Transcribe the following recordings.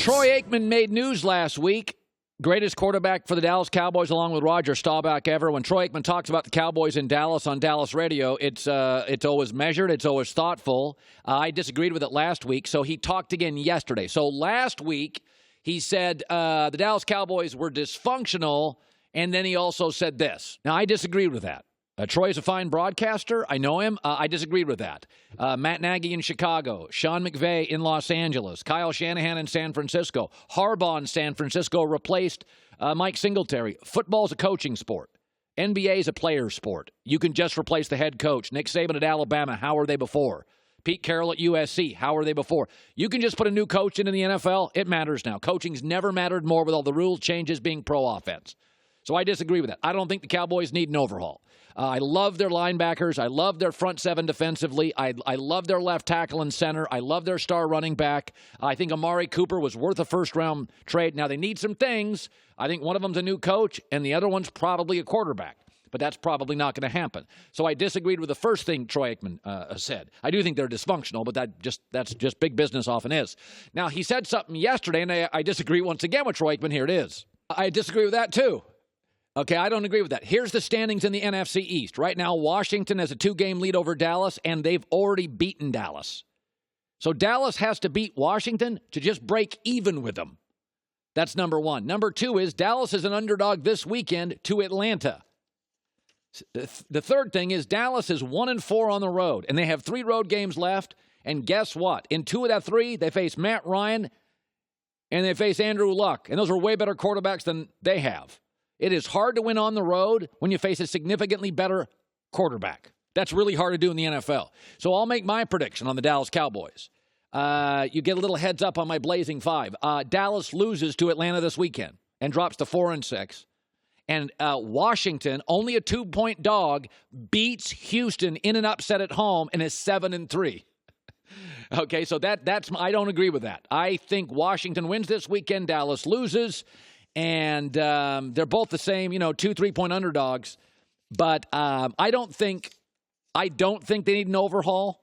Troy Aikman made news last week. Greatest quarterback for the Dallas Cowboys along with Roger Staubach ever. When Troy Aikman talks about the Cowboys in Dallas on Dallas radio, it's always measured. It's always thoughtful. I disagreed with it last week, so he talked again yesterday. So last week, he said the Dallas Cowboys were dysfunctional, and then he also said this. Now, I disagreed with that. Troy's a fine broadcaster. I know him. I disagreed with that. Matt Nagy in Chicago, Sean McVay in Los Angeles, Kyle Shanahan in San Francisco, Harbaugh in San Francisco replaced Mike Singletary. Football's a coaching sport. NBA is a player's sport. You can just replace the head coach. Nick Saban at Alabama, how were they before? Pete Carroll at USC, how were they before? You can just put a new coach into the NFL. It matters now. Coaching's never mattered more with all the rule changes being pro offense. So I disagree with that. I don't think the Cowboys need an overhaul. I love their linebackers. I love their front seven defensively. I love their left tackle and center. I love their star running back. I think Amari Cooper was worth a first-round trade. Now, they need some things. I think one of them's a new coach, and the other one's probably a quarterback. But that's probably not going to happen. So I disagreed with the first thing Troy Aikman said. I do think they're dysfunctional, but that's just big business often is. Now, he said something yesterday, and I disagree once again with Troy Aikman. Here it is. I disagree with that, too. Okay, I don't agree with that. Here's the standings in the NFC East. Right now, Washington has a 2-game lead over Dallas, and they've already beaten Dallas. So Dallas has to beat Washington to just break even with them. That's number one. Number two is Dallas is an underdog this weekend to Atlanta. The third thing is Dallas is 1-4 on the road, and they have 3 road games left. And guess what? In 2 of that 3, they face Matt Ryan, and they face Andrew Luck. And those are way better quarterbacks than they have. It is hard to win on the road when you face a significantly better quarterback. That's really hard to do in the NFL. So I'll make my prediction on the Dallas Cowboys. You get a little heads up on my Blazing 5. Dallas loses to Atlanta this weekend and drops to 4-6. And Washington, only a 2-point dog, beats Houston in an upset at home and is 7-3. Okay, so that's I don't agree with that. I think Washington wins this weekend. Dallas loses. And they're both the same, 2-3-point underdogs. But I don't think they need an overhaul,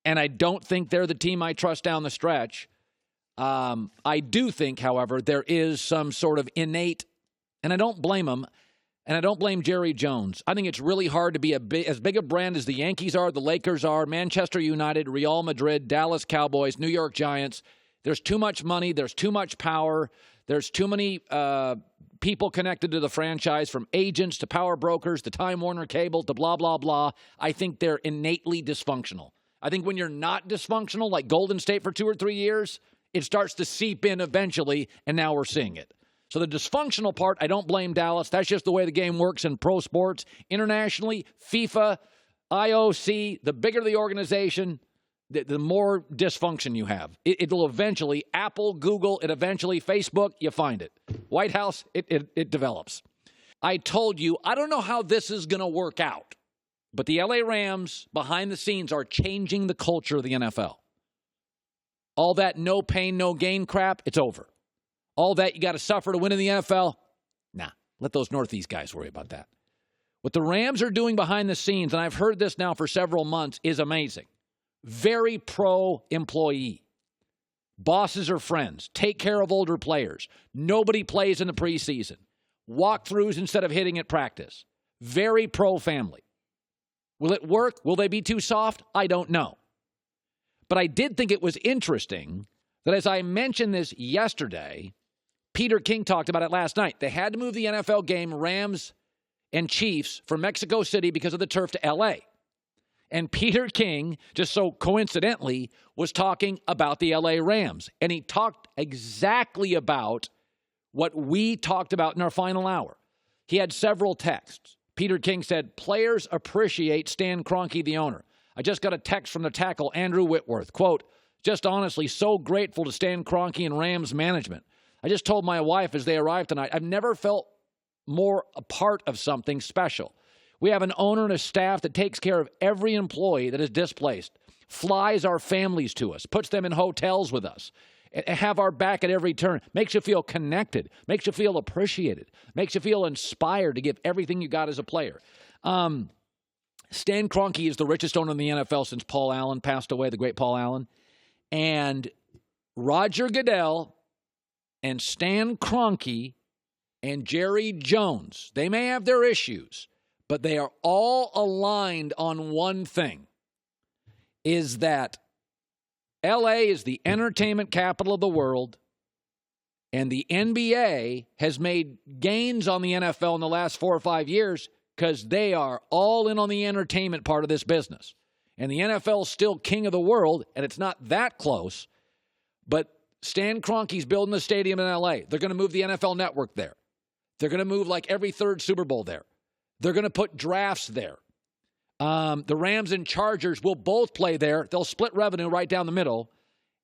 and I don't think they're the team I trust down the stretch. I do think, however, there is some sort of innate, and I don't blame them, and I don't blame Jerry Jones. I think it's really hard to be as big a brand as the Yankees are, the Lakers are, Manchester United, Real Madrid, Dallas Cowboys, New York Giants. There's too much money. There's too much power. There's too many people connected to the franchise, from agents to power brokers to Time Warner Cable to blah, blah, blah. I think they're innately dysfunctional. I think when you're not dysfunctional, like Golden State for 2 or 3 years, it starts to seep in eventually, and now we're seeing it. So the dysfunctional part, I don't blame Dallas. That's just the way the game works in pro sports. Internationally, FIFA, IOC, the bigger the organization, the more dysfunction you have. It'll eventually, Apple, Google, it eventually, Facebook, you find it. White House, it develops. I told you, I don't know how this is going to work out, but the LA Rams, behind the scenes, are changing the culture of the NFL. All that no pain, no gain crap, it's over. All that you got to suffer to win in the NFL, nah, let those Northeast guys worry about that. What the Rams are doing behind the scenes, and I've heard this now for several months, is amazing. Very pro-employee. Bosses are friends. Take care of older players. Nobody plays in the preseason. Walkthroughs instead of hitting at practice. Very pro-family. Will it work? Will they be too soft? I don't know. But I did think it was interesting that as I mentioned this yesterday, Peter King talked about it last night. They had to move the NFL game, Rams and Chiefs, from Mexico City because of the turf to L.A., and Peter King, just so coincidentally, was talking about the L.A. Rams. And he talked exactly about what we talked about in our final hour. He had several texts. Peter King said, players appreciate Stan Kroenke, the owner. I just got a text from the tackle, Andrew Whitworth. Quote, just honestly so grateful to Stan Kroenke and Rams management. I just told my wife as they arrived tonight, I've never felt more a part of something special. We have an owner and a staff that takes care of every employee that is displaced, flies our families to us, puts them in hotels with us, and have our back at every turn, makes you feel connected, makes you feel appreciated, makes you feel inspired to give everything you got as a player. Stan Kroenke is the richest owner in the NFL since Paul Allen passed away, the great Paul Allen. And Roger Goodell and Stan Kroenke and Jerry Jones, they may have their issues, but they are all aligned on one thing, is that L.A. is the entertainment capital of the world, and the NBA has made gains on the NFL in the last 4 or 5 years because they are all in on the entertainment part of this business. And the NFL is still king of the world, and it's not that close, but Stan Kroenke's building a stadium in L.A. They're going to move the NFL Network there. They're going to move like every third Super Bowl there. They're going to put drafts there. The Rams and Chargers will both play there. They'll split revenue right down the middle.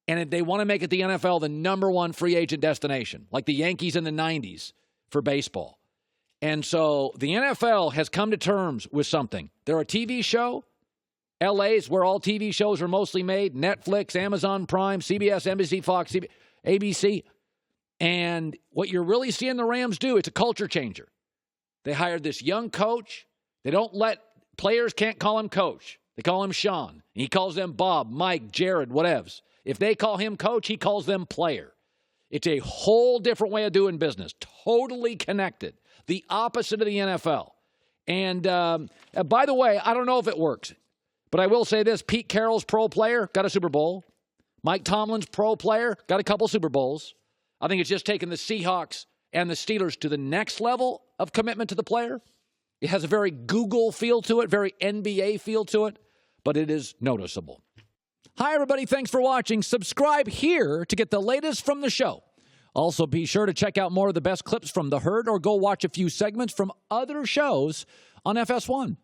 And they want to make it the NFL the number one free agent destination, like the Yankees in the 90s for baseball. And so the NFL has come to terms with something. They're a TV show. LA is where all TV shows are mostly made. Netflix, Amazon Prime, CBS, NBC, Fox, ABC. And what you're really seeing the Rams do, it's a culture changer. They hired this young coach. They don't let players can't call him coach. They call him Sean. He calls them Bob, Mike, Jared, whatevs. If they call him coach, he calls them player. It's a whole different way of doing business. Totally connected. The opposite of the NFL. And by the way, I don't know if it works, but I will say this. Pete Carroll's pro player, got a Super Bowl. Mike Tomlin's pro player, got a couple Super Bowls. I think it's just taken the Seahawks and the Steelers to the next level of commitment to the player. It has a very Google feel to it, very NBA feel to it, but it is noticeable. Hi, everybody. Thanks for watching. Subscribe here to get the latest from the show. Also, be sure to check out more of the best clips from The Herd or go watch a few segments from other shows on FS1.